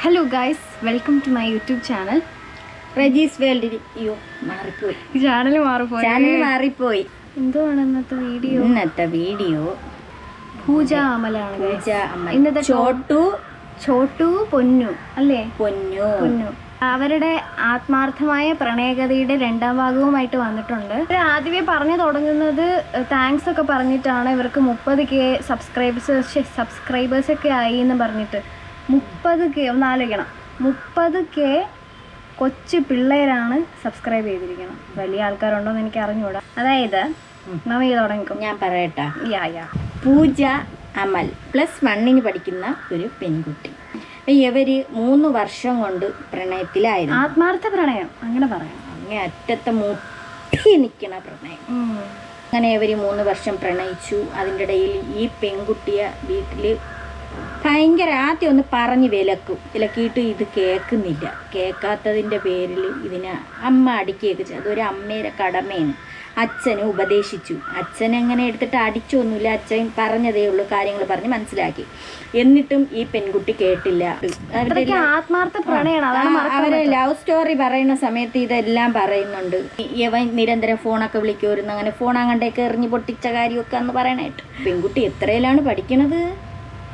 Hello guys, welcome to my YouTube channel Rajees world. അയ്യോ മാറിപ്പോയി, channel മാറിപ്പോയി. എന്തുവാണ് ഇന്നത്തെ വീഡിയോ? പൂജ അമലാണ്. ഇന്നത്തെ ചോട്ടു പൊന്നു അല്ലേ? പൊന്നു. അവരുടെ ആത്മാർത്ഥമായ പ്രണയകഥയുടെ 2ാം ഭാഗവുമായിട്ട് വന്നിട്ടുണ്ട്. ആദ്യമേ പറഞ്ഞു തുടങ്ങുന്നത് താങ്ക്സ് ഒക്കെ പറഞ്ഞിട്ടാണ്. ഇവർക്ക് 30K സബ്സ്ക്രൈബേഴ്സ് ഒക്കെ ആയി എന്ന് പറഞ്ഞിട്ട് 30K ഒന്ന് ആലോചിക്കണം. 30K കൊച്ചു പിള്ളേരാണ് സബ്സ്ക്രൈബ് ചെയ്തിരിക്കണം. വലിയ ആൾക്കാരുണ്ടോന്ന് എനിക്ക് അറിഞ്ഞൂടാ. അതായത് നവീ തുടങ്ങിക്കും, ഞാൻ പറയട്ടാ. പൂജ അമൽ +1 പഠിക്കുന്ന ഒരു പെൺകുട്ടി. ഇവര് 3 വർഷം കൊണ്ട് പ്രണയത്തിലായിരുന്നു. ആത്മാർത്ഥ പ്രണയം അങ്ങനെ പറയാം. അങ്ങനെ അറ്റത്തെ മുട്ടി നിൽക്കണ പ്രണയം. അങ്ങനെ ഇവര് 3 വർഷം പ്രണയിച്ചു. അതിൻ്റെ ഇടയിൽ ഈ പെൺകുട്ടിയെ വീട്ടില് ഭയങ്കര ആദ്യം ഒന്ന് പറഞ്ഞ് വിലക്കിയിട്ട് ഇത് കേൾക്കുന്നില്ല. കേൾക്കാത്തതിൻ്റെ പേരിൽ ഇതിനെ അമ്മ അടിക്കുകയൊക്കെ ചെയ്തു. അതൊരു അമ്മയുടെ കടമയാണ്. അച്ഛന് ഉപദേശിച്ചു. അച്ഛൻ എങ്ങനെ എടുത്തിട്ട് അടിച്ചൊന്നുമില്ല. അച്ഛൻ പറഞ്ഞതേ ഉള്ളൂ, കാര്യങ്ങൾ പറഞ്ഞ് മനസ്സിലാക്കി. എന്നിട്ടും ഈ പെൺകുട്ടി കേട്ടില്ല. ആത്മാർത്ഥ പ്രണയമാണ്. അവരെ ലവ് സ്റ്റോറി പറയുന്ന സമയത്ത് ഇതെല്ലാം പറയുന്നുണ്ട്. ഇവൻ നിരന്തരം ഫോണൊക്കെ വിളിക്കുമായിരുന്നു. അങ്ങനെ ഫോൺ അങ്ങോട്ടേക്ക് എറിഞ്ഞ് പൊട്ടിച്ച കാര്യമൊക്കെ അന്ന് പറയണായിട്ട്. പെൺകുട്ടി എത്രയിലാണ് പഠിക്കണത്?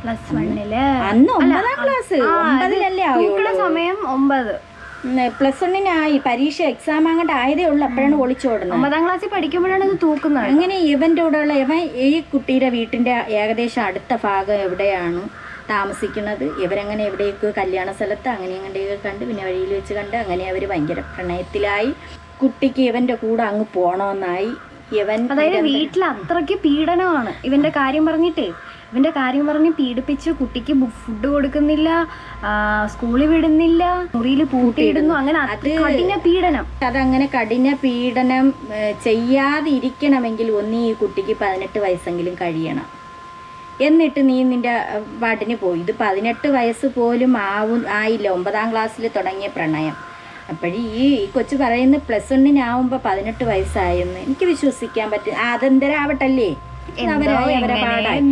+1 അന്ന് 9ാം ക്ലാസ്. 9ലല്ലേ സമയം 9. +1 പരീക്ഷ എക്സാം അങ്ങോട്ട് ആയതേ ഉള്ളൂ. അപ്പോഴാണ് ഒളിച്ചോടുന്നത്. 9ാം ക്ലാസ്സിൽ പഠിക്കുമ്പോഴാണ് ഇത് തൂക്കുന്നത്. അങ്ങനെ ഇവൻ്റെ കൂടെയുള്ള ഈ കുട്ടിയുടെ വീട്ടിൻ്റെ ഏകദേശം അടുത്ത ഭാഗം എവിടെയാണ് താമസിക്കുന്നത്. ഇവരങ്ങനെ എവിടെയൊക്കെ കല്യാണ സ്ഥലത്ത് അങ്ങനെ എങ്ങനെയൊക്കെ കണ്ട്, പിന്നെ വഴിയിൽ വെച്ച് കണ്ട്, അങ്ങനെ അവർ ഭയങ്കര പ്രണയത്തിലായി. കുട്ടിക്ക് ഇവൻ്റെ കൂടെ അങ്ങ് പോകണമെന്നായി. അതായത് വീട്ടിൽ അത്രയ്ക്ക് പീഡനമാണ്. ഇവന്റെ കാര്യം പറഞ്ഞ് പീഡിപ്പിച്ച് കുട്ടിക്ക് ഫുഡ് കൊടുക്കുന്നില്ല, സ്കൂളിൽ വിടുന്നില്ല, മുറിയിൽ പൂട്ടിയിടുന്നു. അങ്ങനെ കഠിന പീഡനം. അതങ്ങനെ കഠിന പീഡനം ചെയ്യാതിരിക്കണമെങ്കിൽ ഒന്നീ ഈ കുട്ടിക്ക് 18 വയസ്സെങ്കിലും കഴിയണം. എന്നിട്ട് നീ നിന്റെ പാട്ടിന് പോയി. ഇത് 18 വയസ്സ് പോലും ആയില്ല. 9ാം ക്ലാസ്സിൽ തുടങ്ങിയ പ്രണയം. അപ്പോഴീ ഈ കൊച്ചു പറയുന്ന +1 ആവുമ്പോൾ 18 വയസ്സായെന്ന് എനിക്ക് വിശ്വസിക്കാൻ പറ്റും. അതെന്തരാവട്ടല്ലേ, അവരെ പാടായി.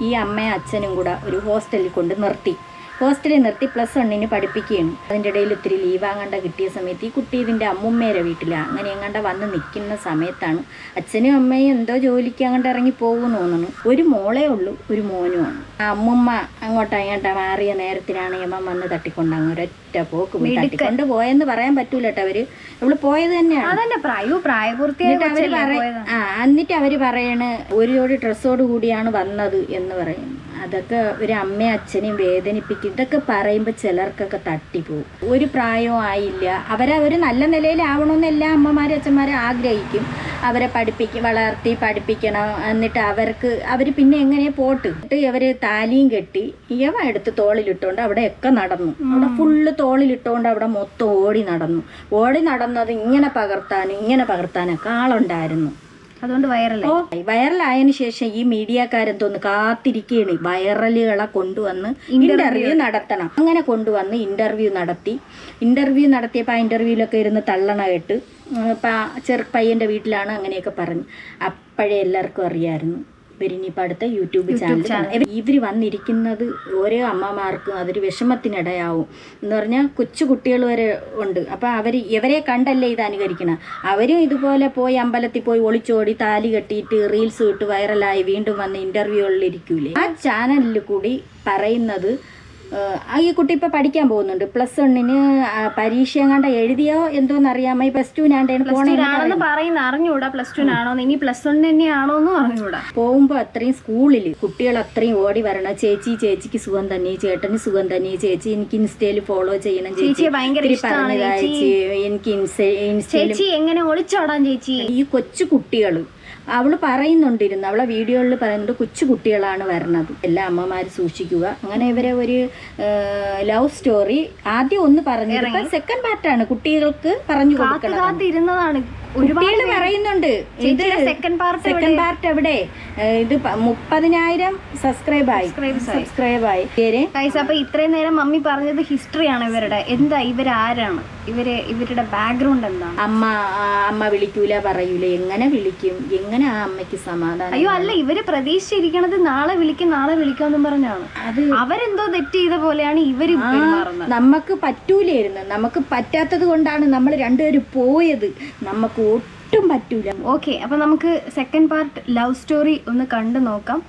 ഈ അമ്മയും അച്ഛനും കൂടെ ഒരു ഹോസ്റ്റലിൽ കൊണ്ട് നിർത്തി. +1 പഠിപ്പിക്കുകയാണ്. അതിൻ്റെ ഇടയിൽ ഒത്തിരി ലീവാങ്ങണ്ട കിട്ടിയ സമയത്ത് ഈ കുട്ടി ഇതിൻ്റെ അമ്മുമ്മേരെ വീട്ടിലാണ്. അങ്ങനെ എങ്ങാണ്ട് വന്ന് നിൽക്കുന്ന സമയത്താണ് അച്ഛനും അമ്മയും എന്തോ ജോലിക്ക് അങ്ങോട്ട് ഇറങ്ങി പോകുമെന്ന് തോന്നുന്നു. ഒരു മോളേ ഉള്ളൂ, ഒരു മോനുമാണ്. ആ അമ്മുമ്മ അങ്ങോട്ടാ മാറിയ നേരത്തിനാണ് യമൻ വന്ന് തട്ടിക്കൊണ്ട് അങ്ങ് ഒരൊറ്റ പോക്ക് പോയി. തട്ടിക്കൊണ്ട് പോയെന്ന് പറയാൻ പറ്റൂല കേട്ടോ. അവള് പോയത് തന്നെയാണ്. എന്നിട്ട് അവര് പറയണ് ഒരു ജോഡി ഡ്രസ്സോട് കൂടിയാണ് വന്നത് എന്ന് പറയും. അതൊക്കെ ഒരു അമ്മയും അച്ഛനെയും വേദനിപ്പിക്കും. ഇതൊക്കെ പറയുമ്പോൾ ചിലർക്കൊക്കെ തട്ടിപ്പോവും. ഒരു പ്രായവും ആയില്ല. അവരവർ നല്ല നിലയിലാവണമെന്ന് എല്ലാ അമ്മമാരും അച്ഛന്മാരും ആഗ്രഹിക്കും. അവരെ വളർത്തി പഠിപ്പിക്കണം. എന്നിട്ട് അവർ പിന്നെ എങ്ങനെ പോട്ട് ഇവർ താലിയും കെട്ടി ഇവ എടുത്ത് തോളിലിട്ടുകൊണ്ട് അവിടെയൊക്കെ നടന്നു. അവിടെ ഫുള്ള് തോളിലിട്ടുകൊണ്ട് അവിടെ മൊത്തം ഓടി നടന്നത് ഇങ്ങനെ പകർത്താനൊക്കെ ആളുണ്ടായിരുന്നു. അതുകൊണ്ട് വൈറലായതിനു ശേഷം ഈ മീഡിയക്കാരെന്തോന്ന് കാത്തിരിക്കുകയാണ് വൈറലുകളെ കൊണ്ടുവന്ന് ഇന്റർവ്യൂ നടത്തണം. അങ്ങനെ കൊണ്ടുവന്ന് ഇന്റർവ്യൂ നടത്തിയപ്പോൾ ആ ഇന്റർവ്യൂവിലൊക്കെ ഇരുന്ന് തള്ളണ കേട്ട് ചെറുപ്പയ്യൻ്റെ വീട്ടിലാണ് അങ്ങനെയൊക്കെ പറഞ്ഞു. അപ്പോഴേ എല്ലാവർക്കും അറിയാമായിരുന്നു ഇവരിനിപ്പോൾ അടുത്ത യൂട്യൂബ് ചാനൽ. ഇവർ വന്നിരിക്കുന്നത് ഓരോ അമ്മമാർക്കും അതൊരു വിഷമത്തിനിടയാവും എന്ന് പറഞ്ഞാൽ കൊച്ചു കുട്ടികൾ വരെ ഉണ്ട്. അപ്പോൾ ഇവരെ കണ്ടല്ലേ ഇത് അനുകരിക്കണം. അവരും ഇതുപോലെ പോയി അമ്പലത്തിൽ പോയി ഒളിച്ചോടി താലി കെട്ടിയിട്ട് റീൽസ് ഇട്ട് വൈറലായി വീണ്ടും വന്ന് ഇൻ്റർവ്യൂകളിലിരിക്കൂലേ. ആ ചാനലിൽ കൂടി പറയുന്നത് ഈ കുട്ടി ഇപ്പോൾ പഠിക്കാൻ പോകുന്നുണ്ട്. +1 പരീക്ഷ എങ്ങാണ്ട് എഴുതിയോ എന്തോന്നറിയാമോ. ഈ +2 പറയുന്ന അറിഞ്ഞൂടാ. +2 ആണോന്ന്, ഇനി +1 തന്നെയാണോന്നും അറിഞ്ഞൂടാ. പോകുമ്പോൾ അത്രയും സ്കൂളിൽ കുട്ടികൾ അത്രയും ഓടി വരണം. ചേച്ചിക്ക് സുഖം തന്നെ, ചേട്ടന് സുഖം തന്നെ, ചേച്ചി എനിക്ക് ഇൻസ്റ്റയിൽ ഫോളോ ചെയ്യണം, ചേച്ചി ഭയങ്കര എനിക്ക് ഇൻസ്റ്റയിൽ എങ്ങനെ ഒളിച്ചോടാൻ ചേച്ചി. ഈ കൊച്ചു കുട്ടികൾ അവള് പറയുന്നുണ്ടിരുന്നു, അവളെ വീഡിയോയിൽ പറയുന്നുണ്ട് കൊച്ചു കുട്ടികളാണ് വരണത്, എല്ലാ അമ്മമാരും സൂക്ഷിക്കുക. അങ്ങനെ ഇവരെ ഒരു ലവ് സ്റ്റോറി ആദ്യം ഒന്ന് പറഞ്ഞു, സെക്കൻഡ് പാർട്ടാണ് കുട്ടികൾക്ക് പറഞ്ഞു കൊടുക്കുന്നത്. കുട്ടികൾ പറയുന്നുണ്ട് ഇത് സെക്കൻഡ് പാർട്ട് എവിടെ, ഇത് 30,000 സബ്സ്ക്രൈബായി. അപ്പൊ ഇത്രയും നേരം മമ്മി പറഞ്ഞത് ഹിസ്റ്ററിയാണ് ഇവരുടെ. എന്താ ഇവരാരാണ്, ഇവരുടെ ബാക്ക്ഗ്രൗണ്ട് എന്താണ്? അമ്മ വിളിക്കൂല പറയൂല, എങ്ങനെ വിളിക്കും? എങ്ങനെ ആ അമ്മയ്ക്ക് സമാധാനം? അയ്യോ അല്ല, ഇവര് പ്രതീക്ഷിച്ചിരിക്കണത് നാളെ വിളിക്കാന്നും പറഞ്ഞാണ്. അത് അവരെന്തോ തെറ്റ് ചെയ്ത പോലെയാണ് ഇവര് പെരുമാറുന്നത്. നമുക്ക് പറ്റൂലായിരുന്നു, നമുക്ക് പറ്റാത്തത് കൊണ്ടാണ് നമ്മൾ രണ്ടുപേരും പോയത്. നമുക്ക് ഒട്ടും പറ്റൂല. ഓക്കെ, അപ്പൊ നമുക്ക് സെക്കൻഡ് പാർട്ട് ലവ് സ്റ്റോറി ഒന്ന് കണ്ടു നോക്കാം.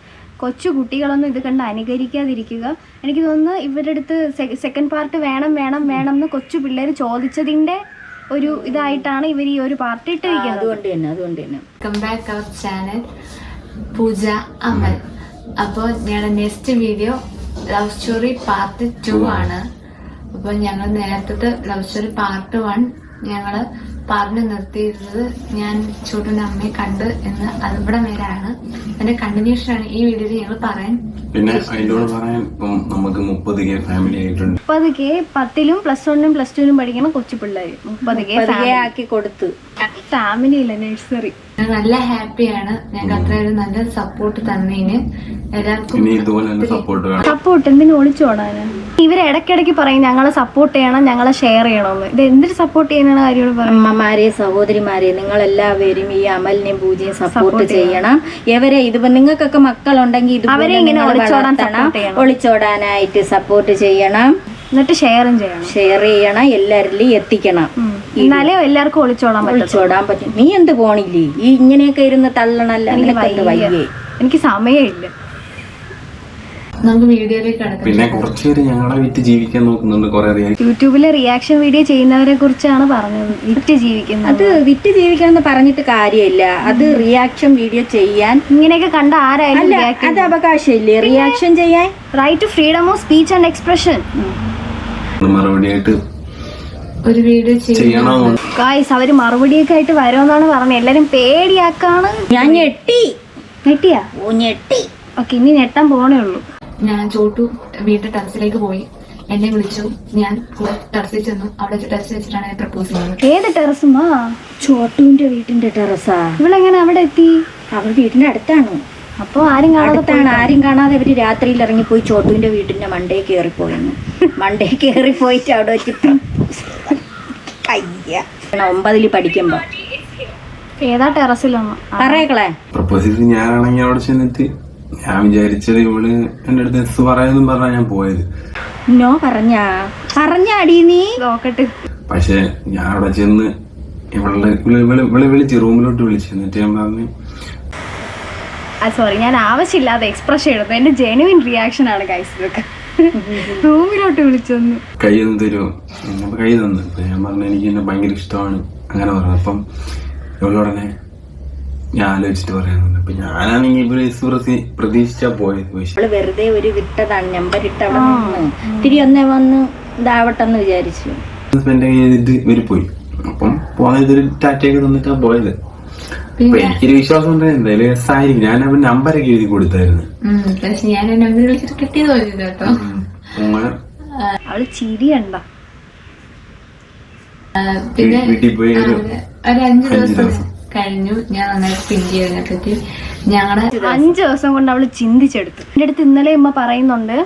കൊച്ചു കുട്ടികളൊന്നും ഇത് കണ്ട് അനുകരിക്കാതിരിക്കുക. എനിക്ക് തോന്നുന്നു ഇവരുടെ അടുത്ത് സെക്കൻഡ് പാർട്ട് വേണം എന്ന് കൊച്ചു പിള്ളേർ ചോദിച്ചതിന്റെ ഒരു ഇതായിട്ടാണ് ഇവർ ഈ ഒരു പാർട്ട് ഇട്ടിരിക്കുന്നത്. അതുകൊണ്ട് തന്നെ വെൽക്കം ബാക്ക് അവർ ചാനൽ പൂജ അമൽ. അപ്പോൾ ഞങ്ങളുടെ next video love story part 2 ആണ്. അപ്പോൾ ഞങ്ങൾ നേരത്തെ ലവ് സ്റ്റോറി പാർട്ട് 1 ഞങ്ങള് പറഞ്ഞു നിർത്തിയിരുന്നത് ഞാൻ ചോട്ടൂന്റെ അമ്മയെ കണ്ട് എന്ന് അതിവിടെ വരെയാണ്. അതിന്റെ കണ്ടിന്യൂഷൻ ആണ് ഈ വീഡിയോയിൽ ഞങ്ങൾ പറയാൻ. പിന്നെ അതിലൂടെ പറയാൻ നമുക്ക് 30K ഫാമിലി ആയിട്ടുണ്ട്. 30K 10ലും +1നും +2നും പഠിക്കണം കൊച്ചു പിള്ളേര്. 30K ആക്കി കൊടുത്ത് ഫാമിലി ഇല്ല, നഴ്സറി. ഞാൻ നല്ല ഹാപ്പിയാണ്. ഞങ്ങൾക്ക് അത്രയൊരു നല്ല സപ്പോർട്ട് തന്നതിന് എല്ലാവർക്കും. ഇനി ഇതുപോലെ തന്നെ സപ്പോർട്ട് വേണം. സപ്പോർട്ട് എന്തിനു ഒളിച്ചോടാന്? ഇവര് ഇടയ്ക്കിടയ്ക്ക് പറയും ഞങ്ങളെ സപ്പോർട്ട് ചെയ്യണം, ഞങ്ങളെ ഷെയർ ചെയ്യണമെന്ന്. ഇത് എന്തിനു സപ്പോർട്ട് ചെയ്യാനാണ് കാര്യങ്ങൾ പറയുന്നത്? അമ്മമാരെ, സഹോദരിമാരെ, നിങ്ങളെല്ലാവരും ഈ അമലിനെയും പൂജയും സപ്പോർട്ട് ചെയ്യണം. ഇവരെ ഇതിപ്പോ നിങ്ങൾക്കൊക്കെ മക്കളുണ്ടെങ്കിൽ അവരെ ഇങ്ങനെ ഒളിച്ചോടാനായിട്ട് സപ്പോർട്ട് ചെയ്യണം. എന്നിട്ട് ഷെയർ ചെയ്യണം, എല്ലാരിലും എത്തിക്കണം. എന്നാലേ എല്ലാവർക്കും ഒളിച്ചോടാൻ പറ്റും. നീ എന്ത് പോണില്ലേ? ഈ ഇങ്ങനെയൊക്കെ ഇരുന്ന് തള്ളണല്ല. എനിക്ക് സമയമില്ല. നമുക്ക് വീഡിയോയിലേക്ക് കിടക്കാം. പിന്നെ കുറച്ചുപേര് ഞങ്ങളെ വിറ്റ് ജീവിക്കാൻ നോക്കുന്നുണ്ട്. കുറെ യൂട്യൂബില് റിയാക്ഷൻ വീഡിയോ ചെയ്യുന്നവരെ കുറിച്ചാണ് പറഞ്ഞത്. വിറ്റ് ജീവിക്കുന്നത്. അത് വിറ്റ് ജീവിക്കണം പറഞ്ഞിട്ട് കാര്യമില്ല. അത് റിയാക്ഷൻ വീഡിയോ ചെയ്യാൻ ഇങ്ങനെയൊക്കെ കണ്ട ആരായാലും അത് അവകാശമില്ലേ റിയാക്ഷൻ ചെയ്യാൻ? Right to freedom of speech and expression. മറുപടിയായിട്ട് ഒരു വീഡിയോ ചെയ്യണോ? ഗായ്സ്, അവര് മറുപടിയൊക്കെ ആയിട്ട് വരുമെന്നാണ് പറഞ്ഞത്. എല്ലാരും പേടിയാക്കാണ്. ഞാൻ ഞെട്ടിയാ? ഞെട്ടി. ഓക്കെ, ഇനി ഞെട്ടാൻ പോണേ ഉള്ളൂ. ഞാൻ ചോട്ടു വീട്ടിൽ ടെറസിലേക്ക് പോയി. എന്നെ വിളിച്ചു. ഞാൻ ടെറസിൽ ചെന്നു. അവിടെ ടെറസ് വെച്ചിട്ടാണ് ഞാൻ പ്രപ്പോസ് ചെയ്യുന്നത്. ഏത് ടെറസുമാ? ചോട്ടുവിന്റെ വീട്ടിന്റെ ടെറസാ. ഇവളെങ്ങനെ അവിടെ എത്തി? അവർ വീടിന്റെ അടുത്താണ്. അപ്പൊ ആരും കാണാതെ അവര് രാത്രിയിൽ ഇറങ്ങിപ്പോയി ചോട്ടുവിന്റെ വീട്ടിന്റെ മണ്ടേ കയറിപ്പോയെന്ന്. മണ്ടേ കയറിപ്പോയിട്ട് അവിടെ വെച്ച് 9ൽ പഠിക്കുമ്പോ ഏതാ ടെറസിലാണ് പറയക്കളെ പ്രപ്പോസ് ചെയ്ത് ഞാനാണെങ്കിൽ അവിടെ ചെന്നിട്ട് ഞാൻ വിചാരിച്ചത് ഇവള് എന്റെ അടുത്ത് എസ് പറയാന്നും പറഞ്ഞാ ഞാൻ പോയത്. നോ പറഞ്ഞാടി നീ നോക്കട്ടെ. പക്ഷെ ഞാൻ അവിടെ ചെന്ന് ഇവളെ വിളിച്ച് റൂമിലോട്ട് വിളിച്ചു. എന്നിട്ട് ഞാൻ പറഞ്ഞു സോറി, ഞാൻ ആവശ്യമില്ലാതെ എക്സ്പ്രഷൻ എടുത്തു. എന്റെ ജെനുവിൻ റിയാക്ഷൻ ആണ് ഗൈസ് ഇതൊക്കെ. റൂമിലോട്ട് വിളിച്ചൊന്നു കൈ ഒന്ന് തരുമോ? അപ്പൊ കൈ തന്നു. അപ്പൊ ഞാൻ പറഞ്ഞു എനിക്ക് എന്നെ ഭയങ്കര ഇഷ്ടമാണ് അങ്ങനെ പറഞ്ഞു. അപ്പം ഇവളുടനെ ഞാൻ ആലോചിച്ചിട്ട് പറയാനുണ്ട്. അപ്പൊ ഞാനാണെങ്കിൽ പ്രതീക്ഷിച്ചാ പോയത്. വെറുതെ ഒരു വിട്ടതാണ് നമ്പർ ഇട്ട് അവിടെ നിന്ന് തിരി ഒന്നേ വന്ന് ഇതാവട്ടെന്ന് വിചാരിച്ചു. സ്പെൻഡ് ചെയ്തിട്ട് ഇവര് പോയി. അപ്പം പോയത് ടാറ്റയൊക്കെ തന്നിട്ടാ പോയത്. അപ്പൊ എനിക്കൊരു വിശ്വാസം ഉണ്ട് എന്തായാലും രസമായിരിക്കും. ഞാൻ അവൻ നമ്പരൊക്കെ എഴുതി കൊടുത്തായിരുന്നു. പക്ഷെ ഞാൻ നമ്പർ വിളിച്ചിട്ട് കിട്ടിയത് പോയത് കേട്ടോ. അവള് ചിരിയണ്ട. പിന്നെ വീട്ടിൽ പോയി ഒരു 5 ദിവസം കഴിഞ്ഞു. ഞാൻ നന്നായിട്ട് പിങ്ക് ചെയ്തതിനെ പറ്റി ഞങ്ങളുടെ 5 ദിവസം കൊണ്ട് അവള് ചിന്തിച്ചെടുത്തു. എന്റെ അടുത്ത് ഇന്നലെ അമ്മ പറയുന്നുണ്ട്,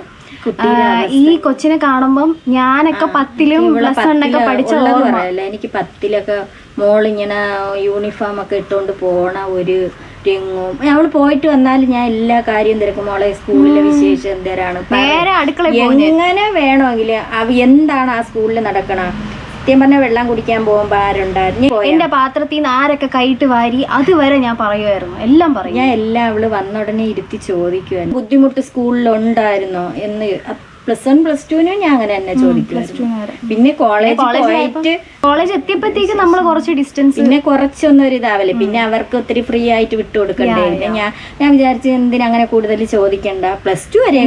ഈ കൊച്ചിനെ കാണുമ്പം ഞാനൊക്കെ 10ലും +1 പഠിച്ചുള്ളത് പറയല്ല. എനിക്ക് 10ലൊക്കെ മോളിങ്ങനെ യൂണിഫോം ഒക്കെ ഇട്ടുകൊണ്ട് പോണ ഒരു രംഗവും അവള് പോയിട്ട് വന്നാലും ഞാൻ എല്ലാ കാര്യവും തിരക്കും. മോളെ സ്കൂളിലെ വിശേഷം എന്തരാണ്, എങ്ങനെ വേണമെങ്കിൽ എന്താണ് ആ സ്കൂളിൽ നടക്കണ. സത്യം പറഞ്ഞ വെള്ളം കുടിക്കാൻ പോകുമ്പോ ആരുണ്ടായിരുന്നു, എന്റെ പാത്രത്തിൽ നിന്ന് ആരൊക്കെ കൈയിട്ട് വാരി അതുവരെ ഞാൻ പറയുമായിരുന്നു. എല്ലാം പറയും. ഞാൻ എല്ലാം അവള് വന്ന ഉടനെ ഇരുത്തി ചോദിക്കുവായിരുന്നു. ബുദ്ധിമുട്ട് സ്കൂളിലുണ്ടായിരുന്നോ എന്ന്. +1 +2 ഞാൻ അങ്ങനെ തന്നെ ചോദിക്കും. പിന്നെ കോളേജ് എത്തിയപ്പോഴത്തേക്ക് നമ്മൾ കുറച്ച് ഡിസ്റ്റൻസ്, പിന്നെ കുറച്ചൊന്നും ഒരു ഇതാവല്ലേ. പിന്നെ അവർക്ക് ഒത്തിരി ഫ്രീ ആയിട്ട് വിട്ടു കൊടുക്കണ്ടേ. ഞാൻ വിചാരിച്ചു എന്തിനാ അങ്ങനെ കൂടുതൽ ചോദിക്കണ്ട. +2 വരെ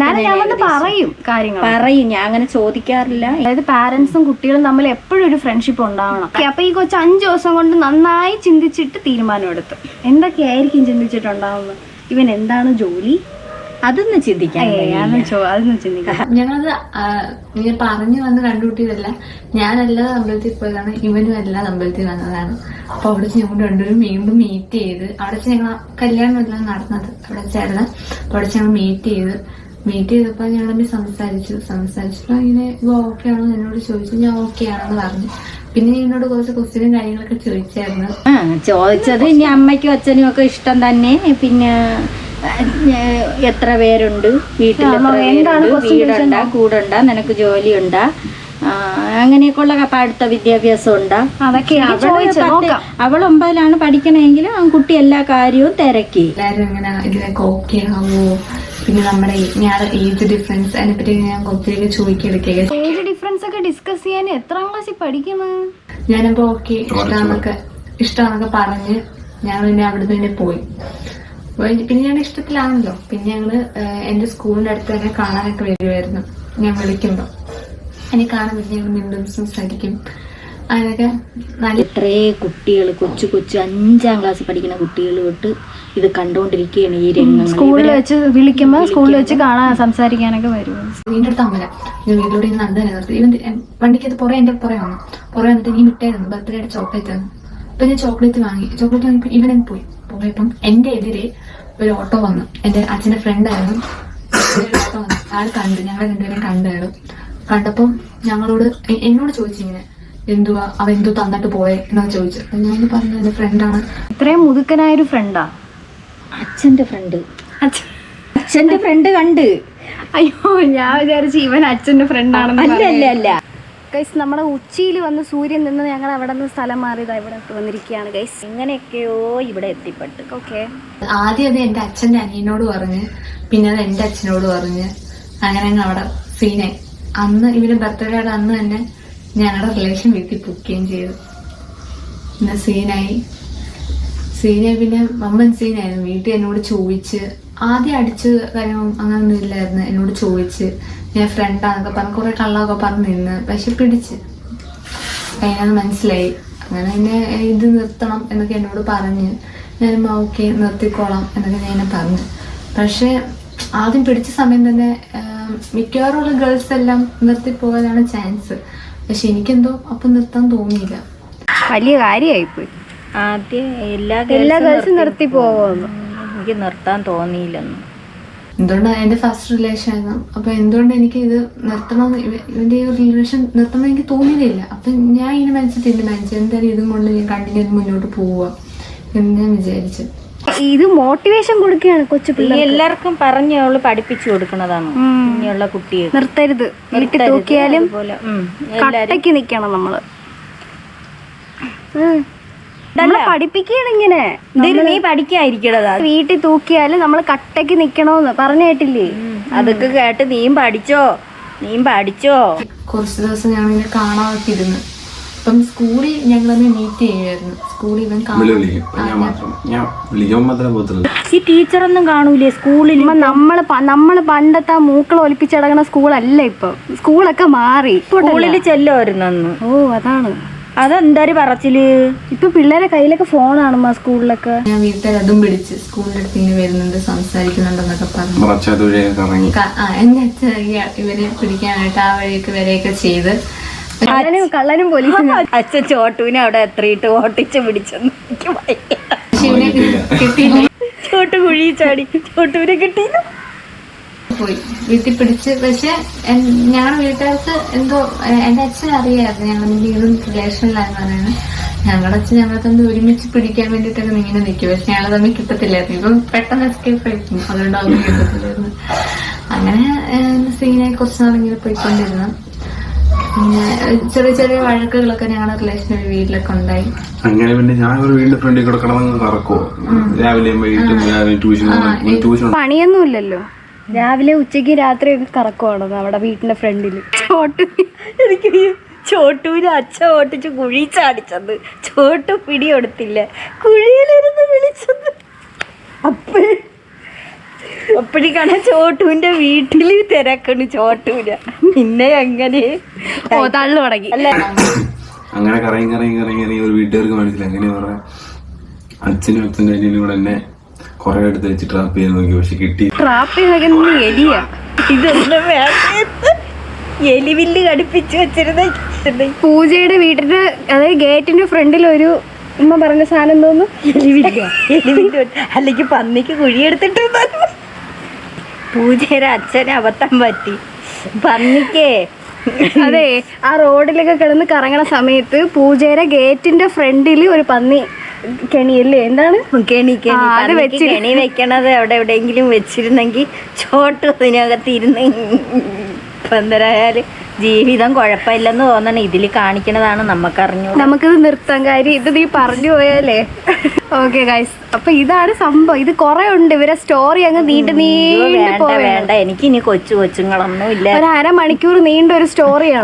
പറയും കാര്യങ്ങൾ പറയും. ഞാൻ അങ്ങനെ ചോദിക്കാറില്ല. അതായത് പാരന്റ്സും കുട്ടികളും തമ്മിൽ എപ്പോഴും ഒരു ഫ്രണ്ട്ഷിപ്പ് ഉണ്ടാവണം. അപ്പൊ ഈ കൊച്ചു 5 ദിവസം കൊണ്ട് നന്നായി ചിന്തിച്ചിട്ട് തീരുമാനം എടുത്തു. എന്തൊക്കെയായിരിക്കും ചിന്തിച്ചിട്ടുണ്ടാവുന്നത്? ഇവൻ എന്താണ് ജോലി? അതൊന്നും ചിന്തിക്കാൻ ഞങ്ങളത് ഇങ്ങനെ പറഞ്ഞു വന്ന് കണ്ടുകൂട്ടിയതല്ല. ഞാനല്ലാതെ അമ്പലത്തിൽ പോയതാണ്, ഇവനും അല്ലാതെ അമ്പലത്തിൽ വന്നതാണ്. അപ്പൊ അവിടെ ഞങ്ങൾ രണ്ടുപേരും വീണ്ടും മീറ്റ് ചെയ്ത് അവിടെ ഞങ്ങൾ കല്യാണം എല്ലാം നടന്നത് അവിടെ ചേർന്ന്. അപ്പൊ അവിടെ ഞങ്ങൾ മീറ്റ് ചെയ്ത് മീറ്റ് ചെയ്തപ്പോൾ ഞങ്ങൾ തമ്മിൽ സംസാരിച്ചപ്പോൾ ഇങ്ങനെ ഓക്കെ ആണോ എന്നോട് ചോദിച്ചു. ഞാൻ ഓക്കെ ആണെന്ന് പറഞ്ഞു. പിന്നെ എന്നോട് കുറച്ച് ക്വസ്റ്റ്യനും കാര്യങ്ങളൊക്കെ ചോദിച്ചായിരുന്നു. ചോദിച്ചത് ഇനി അമ്മയ്ക്കും അച്ഛനും ഒക്കെ ഇഷ്ടം തന്നെ, പിന്നെ എത്ര പേരുണ്ട് വീട്ടിൽ, വീടുണ്ടാ, കൂടുണ്ടാ, നിനക്ക് ജോലിയുണ്ടാ, അങ്ങനെയൊക്കെയുള്ള അടുത്ത വിദ്യാഭ്യാസം ഉണ്ടാ, അവൾ 9ലാണ് പഠിക്കണമെങ്കിലും ആ കുട്ടി എല്ലാ കാര്യവും തിരക്കി. എല്ലാരും ഇങ്ങനെ ഇതിനൊക്കെ ഓക്കെ ആവോ, പിന്നെ നമ്മുടെ ഏജ് ഡിഫറൻസ് അതിനെപ്പറ്റി ഞാൻ ഒത്തിരി ചോദിക്കെടുക്കുക. ഏജ് ഡിഫറൻസ് ഒക്കെ ഡിസ്കസ് ചെയ്യാൻ എത്രാം ക്ലാസ്സിൽ പഠിക്കുന്നത്? ഞാനപ്പോ ഓക്കെ ഇഷ്ടമാണെന്നൊക്കെ പറഞ്ഞ് ഞങ്ങൾ പിന്നെ അവിടെ തന്നെ പോയി. പിന്നെ ഞാൻ ഇഷ്ടത്തിലാണല്ലോ. പിന്നെ ഞങ്ങള് എന്റെ സ്കൂളിന്റെ അടുത്ത് തന്നെ കാണാനൊക്കെ വരുമായിരുന്നു. ഞാൻ വിളിക്കുമ്പോ എനിക്ക് കാണാൻ പറ്റും, ഞങ്ങൾ വീണ്ടും സംസാരിക്കും. അതിനൊക്കെ നല്ല എത്രേ കുട്ടികൾ, കൊച്ചു 5ാം ക്ലാസ്സിൽ പഠിക്കുന്ന കുട്ടികൾ തൊട്ട് ഇത് കണ്ടോണ്ടിരിക്കുകയാണ് ഈ രംഗങ്ങൾ. സ്കൂളിൽ വെച്ച് വിളിക്കുമ്പോ സ്കൂളിൽ വെച്ച് കാണാൻ സംസാരിക്കാനൊക്കെ വരും. വീടിന്റെ അടുത്ത് അമ്മല ഞാൻ വീട്ടിലൂടെ നടന്നു നിർത്തി. ഇവൻ വണ്ടിക്കകത്ത് എന്റെ പുറകെ വന്നിട്ട് നീ മിഠായിരുന്നു ബർത്ത്ഡേയുടെ ചോക്ലേറ്റ് തന്നു. അപ്പൊ ഞാൻ ചോക്ലേറ്റ് വാങ്ങിയപ്പോ ഇവനെ പോയപ്പം എന്റെ എതിരെ ഒരു ഓട്ടോ വന്നു. എന്റെ അച്ഛന്റെ ഫ്രണ്ടായിരുന്നു. ഓട്ടോ വന്നു. ആൾ കണ്ടു, ഞങ്ങളെ രണ്ടുപേരും കണ്ടപ്പം എന്നോട് ചോദിച്ചിങ്ങനെ എന്തുവാ അവൻ എന്തോ തന്നിട്ട് പോയെ എന്നൊക്കെ ചോദിച്ചു. അപ്പൊ ഞാൻ പറഞ്ഞു എന്റെ ഫ്രണ്ടാണ്. ഇത്രയും മുതുക്കനായൊരു ഫ്രണ്ടാ? അച്ഛന്റെ ഫ്രണ്ട് കണ്ട്. അയ്യോ, ഞാൻ വിചാരിച്ചു ഇവൻ അച്ഛന്റെ ഫ്രണ്ടാണെന്ന്. അല്ല ഗൈസ്, നമ്മുടെ ഉച്ചിയിൽ വന്ന് സൂര്യൻ നിന്ന് ഞങ്ങൾ അവിടെ നിന്ന് സ്ഥലം മാറിയതാ ഇവിടെ വന്നിരിക്കുകയാണ് ഗൈസ്. എങ്ങനെയൊക്കെയോ ഇവിടെ എത്തിപ്പെട്ടു. ഓക്കെ, ആദ്യം അത് എന്റെ അച്ഛന്റെ അനിയനോട് പറഞ്ഞ്, പിന്നെ അത് എന്റെ അച്ഛനോട് പറഞ്ഞ്, അങ്ങനെ അവിടെ സീനായി. അന്ന് ഇവര് ബർത്ത്ഡേയുടെ അന്ന് തന്നെ ഞങ്ങളുടെ റിലേഷൻ വീട്ടിൽ ബുക്കുകയും ചെയ്തു. പിന്നെ സീനായി പിന്നെ വമ്പൻ സീനായിരുന്നു. വീട്ടിൽ എന്നോട് ചോദിച്ച്, ആദ്യം അടിച്ച് കാര്യവും അങ്ങനൊന്നും ഇല്ലായിരുന്നു. എന്നോട് ചോദിച്ച് ഞാൻ ഫ്രണ്ടാന്നൊക്കെ പറഞ്ഞ് കുറെ കള്ളമൊക്കെ പറഞ്ഞ് നിന്ന്, പക്ഷെ പിടിച്ച് അതിനത് മനസ്സിലായി. അങ്ങനെ എന്നെ ഇത് നിർത്തണം എന്നൊക്കെ എന്നോട് പറഞ്ഞ്, ഞാൻ ഓക്കെ നിർത്തിക്കോളാം എന്നൊക്കെ ഞാൻ പറഞ്ഞു. പക്ഷെ ആദ്യം പിടിച്ച സമയം തന്നെ മിക്കവാറുള്ള ഗേൾസ് എല്ലാം നിർത്തിപ്പോകാനാണ് ചാൻസ്. പക്ഷെ എനിക്കെന്തോ അപ്പം നിർത്താൻ തോന്നിയില്ല. വലിയ കാര്യമായിപ്പോയി. ആദ്യം എല്ലാ ഗേൾസും നിർത്തി പോകുന്നു. എനിക്ക് നിർത്താൻ തോന്നിയില്ലെന്ന്. എന്തുകൊണ്ട് എന്റെ ഫസ്റ്റ് റിലേഷൻ ആയിരുന്നു. അപ്പൊ എന്തുകൊണ്ട് എനിക്ക് ഇത് നിർത്തണം, ഇവന്റെ ഒരു റിലേഷൻ നിർത്തണം എനിക്ക് തോന്നിയില്ല. അപ്പൊ ഞാൻ ഇങ്ങനെ മനസ്സിൽ എന്തായാലും ഇതും കൊണ്ട് ഞാൻ കണ്ടിന്യൂ ചെയ്ത് മുന്നോട്ട് പോവുക എന്ന് ഞാൻ വിചാരിച്ചു. ഇത് മോട്ടിവേഷൻ കൊടുക്കുകയാണ് കൊച്ചു പിള്ളേർ. എല്ലാവർക്കും പറഞ്ഞ് അവള് പഠിപ്പിച്ചു കൊടുക്കണതാണ് ഇനിയുള്ള കുട്ടികൾ. നിർത്തരുത്, വീട്ടിൽ തൂക്കിയാലും കട്ടയ്ക്ക് നിക്കണം നമ്മള്. പഠിപ്പിക്കുകയാണ് ഇങ്ങനെ. നീ പഠിക്കാതിരിക്കണതാ. വീട്ടിൽ തൂക്കിയാലും നമ്മൾ കട്ടയ്ക്ക് നിക്കണോന്ന് പറഞ്ഞു കേട്ടില്ലേ? അതൊക്കെ കേട്ട് നീയും പഠിച്ചോ. കുറച്ച് ദിവസം ഞാൻ ഇങ്ങനെ കാണാതൊക്കെ ഇരുന്ന്. അപ്പം സ്കൂളിൽ ഞങ്ങൾ തന്നെ മീറ്റ് ചെയ്യുമായിരുന്നു. സ്കൂളിൽ ഇവൻ ഈ ടീച്ചറൊന്നും കാണൂലേ സ്കൂളിൽ? നമ്മള് പണ്ടത്തെ ആ മൂക്കൾ ഒലിപ്പിച്ചടങ്ങണ സ്കൂളല്ല ഇപ്പൊ. സ്കൂളൊക്കെ മാറി. സ്കൂളിൽ ചെല്ലുമായിരുന്നു. ഓ, അതാണ്. അതെന്തൊരു പറച്ചില്. ഇപ്പൊ പിള്ളേരെ കയ്യിലൊക്കെ ഫോണാണ് സ്കൂളിലൊക്കെ. ഞാൻ വീട്ടിൽ അതും പിടിച്ച് സ്കൂളിന്റെ അടുത്ത് ഇങ്ങനെ വരുന്നുണ്ട്, സംസാരിക്കുന്നുണ്ടെന്നൊക്കെ പറഞ്ഞു. എന്റെ അച്ഛൻ ഇവരെ പിടിക്കാനായിട്ട് ആ വഴിയൊക്കെ വരെയൊക്കെ ചെയ്ത് കള്ളനും പോലീസും. അച്ഛൻ ചോട്ടുവിനെ അവിടെ എത്രയിട്ട് ഓട്ടിച്ച് പിടിച്ചെന്ന് എനിക്ക് കിട്ടിയില്ല. ചോട്ടു കുഴി ചാടി, ചോട്ടുവിനെ കിട്ടിയില്ല. പോയി വീട്ടിൽ പിടിച്ച്. പക്ഷെ ഞങ്ങളുടെ വീട്ടുകാർക്ക് എന്തോ എന്റെ അച്ഛൻ അറിയായിരുന്നു ഞങ്ങൾ എന്തെങ്കിലും റിലേഷനിലായിരുന്നു. ഞങ്ങളുടെ അച്ഛൻ ഞങ്ങളെ തമ്മിൽ ഒരുമിച്ച് പിടിക്കാൻ വേണ്ടിയിട്ടൊക്കെ ഇങ്ങനെ നിൽക്കും. പക്ഷെ ഞങ്ങളെ തമ്മിൽ കിട്ടത്തില്ലായിരുന്നു. ഇപ്പം പെട്ടെന്ന് എസ്കേപ്പ് ആയിരിക്കും, അതുകൊണ്ട് അതൊന്നും കിട്ടത്തില്ലായിരുന്നു. അങ്ങനെ സീനായി കുറച്ച് നാളിങ്ങനെ പോയിക്കൊണ്ടിരുന്നു. പിന്നെ ചെറിയ ചെറിയ വഴക്കുകളൊക്കെ ഞങ്ങളുടെ റിലേഷൻ വീട്ടിലൊക്കെ ഉണ്ടായി. അങ്ങനെ പിന്നെ ഞാൻ ഒരു വീടിന്റെ ഫ്രണ്ടിൽ കൂടെ കിടന്നു കറക്കുവോ, രാവിലെയും വൈകിട്ടും ട്യൂഷൻ പണിയൊന്നും ഇല്ലല്ലോ. രാവിലെ ഉച്ചയ്ക്ക് രാത്രി ഒക്കെ കറക്കുവാണ് നമ്മുടെ വീട്ടിന്റെ ഫ്രണ്ടില്. എനിക്ക് ചോട്ടുവിനെ അച്ഛൻ ഓട്ടിച്ച് കുഴി ചാടിച്ചത്. ചോട്ടു പിടിയെടുത്തില്ല, കുഴിയിലിരുന്ന് വിളിച്ചത്. അപ്പോഴേക്കാണ് ചോട്ടുവിന്റെ വീട്ടില് തിരക്കണ് ചോട്ടുവിന്. പിന്നെ അങ്ങനെ തള്ളു തുടങ്ങി. അല്ല, അങ്ങനെ കറങ്ങി ഒരു വീട്ടുകാർക്ക് മനസ്സിലായി. അങ്ങനെ പറയാം, അച്ഛനും അച്ഛനും കൂടെ എന്നെ കൊറേ എടുത്ത് വെച്ച് ട്രാപ്പ് ചെയ്ത് നോക്കി. പക്ഷെ കിട്ടി. ട്രാപ്പ് ചെയ്ത എലിയാ. ഇതൊന്നും വേണ്ട, എലിവില്ല് കടിപ്പിച്ച് വെച്ചിരുന്ന പൂജയുടെ വീട്ടിന്റെ അതായത് ഗേറ്റിന്റെ ഫ്രണ്ടിൽ ഒരു ഉമ്മ പറഞ്ഞ സാധനം തോന്നുന്നു എലിവില്ല. അല്ലെങ്കിൽ പന്നിക്ക് കുഴിയെടുത്തിട്ട് പൂജയുടെ അച്ഛന് അബദ്ധം പറ്റി. പന്നിക്കേ അതെ, ആ റോഡിലൊക്കെ കിടന്ന് കറങ്ങണ സമയത്ത് പൂജയുടെ ഗേറ്റിന്റെ ഫ്രണ്ടിൽ ഒരു പന്നി കെണിയല്ലേ, എന്താണ് കെണി ആ, അത് പന്നിക്ക് കെണി വെക്കണത് അവിടെ എവിടെയെങ്കിലും വെച്ചിരുന്നെങ്കിൽ ചോട്ട് അതിനകത്ത് ഇരുന്ന് ഇപ്പൊ എന്തരായാലും ജീവിതം കുഴപ്പമില്ലെന്ന് തോന്നണം. ഇതിൽ കാണിക്കണതാണ് നമുക്കറിഞ്ഞു. നമുക്കിത് നിർത്താൻ കാര്യം ഇത് നീ പറഞ്ഞു പോയാലേ. ഓക്കെ ഗൈസ്, അപ്പൊ ഇതാണ് സംഭവം. ഇത് കുറെ ഉണ്ട്, ഇവരെ സ്റ്റോറി അങ്ങ് നീണ്ടു വേണ്ട എനിക്കിനി കൊച്ചുങ്ങളൊന്നും ഇല്ല. ഒരു അരമണിക്കൂർ നീണ്ട ഒരു സ്റ്റോറിയാണ്.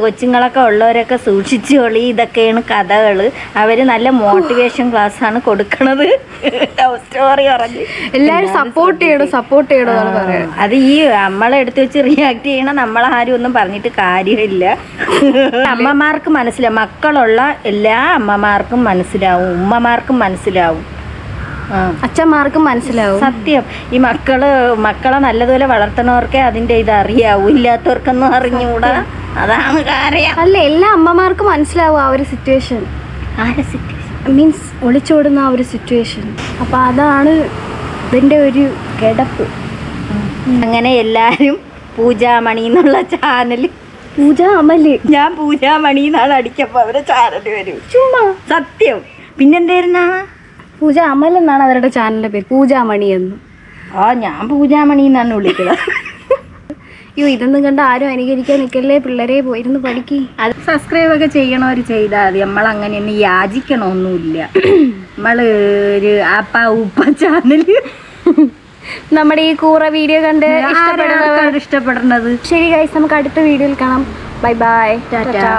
കൊച്ചുങ്ങളൊക്കെ ഉള്ളവരൊക്കെ സൂക്ഷിച്ചോളി, ഇതൊക്കെയാണ് കഥകള്. അവര് നല്ല മോട്ടിവേഷൻ ക്ലാസ് ആണ് കൊടുക്കണത്. ലവ് സ്റ്റോറി പറഞ്ഞ് എല്ലാരും സപ്പോർട്ട് ചെയ്യണം പറയാം. അത് ഈ നമ്മളെ എടുത്ത് വെച്ച് റിയാക്ട് ചെയ്യണം. നമ്മളാരും ഒന്നും പറഞ്ഞിട്ട് കാര്യമില്ല. അമ്മമാർക്ക് മനസ്സിലാവും, മക്കളുള്ള എല്ലാ അമ്മമാർക്കും മനസ്സിലാവും, ഉമ്മമാർക്കും മനസ്സിലാവും, അച്ഛന്മാർക്കും മനസ്സിലാവും. സത്യം. ഈ മക്കളെ നല്ലതുപോലെ വളർത്തണവർക്കേ അതിന്റെ ഇത് അറിയാവൂ, ഇല്ലാത്തവർക്കൊന്നും അറിഞ്ഞുകൂടാ. അതാണ് കാര്യം. അല്ല, എല്ലാ അമ്മമാർക്കും മനസ്സിലാവും ആ ഒരു സിറ്റുവേഷൻ. മീൻസ് ഒളിച്ചോടുന്ന ആ ഒരു സിറ്റുവേഷൻ. അപ്പൊ അതാണ് ഇതിന്റെ ഒരു കിടപ്പ്. അങ്ങനെ എല്ലാരും പൂജാമണി എന്നുള്ള ചാനൽ, പൂജ അമല്, ഞാൻ പൂജാമണി എന്നാണ് അടിക്കപ്പോ അവരെ ചാനൽ വരും. ചുമ്മാ സത്യം. പിന്നെന്തായിരുന്നാ പൂജ അമൽ എന്നാണ് അവരുടെ ചാനലിന്റെ പേര്, പൂജാമണി എന്ന്. ഞാൻ പൂജാമണി എന്നാണ് വിളിക്കുന്നത്. അയ്യോ, ഇതൊന്നും കണ്ട് ആരും അനുകരിക്കാൻ നിൽക്കല്ലേ, പിള്ളേരെ പോയിരുന്നു പഠിക്ക്. അത് സബ്സ്ക്രൈബ് ഒക്കെ ചെയ്യണവർ ചെയ്താൽ മതി. നമ്മൾ അങ്ങനെയൊന്നും യാചിക്കണമൊന്നുമില്ല. നമ്മള് ഒരു ആപ്പ ഉപ്പ ചാനല് നമ്മുടെ ഈ കൂറ വീഡിയോ കണ്ട് ഇഷ്ടപ്പെടുന്നത്. ശരി ഗൈസ്, നമുക്ക് അടുത്ത വീഡിയോയിൽ കാണാം. Bye bye, Tata.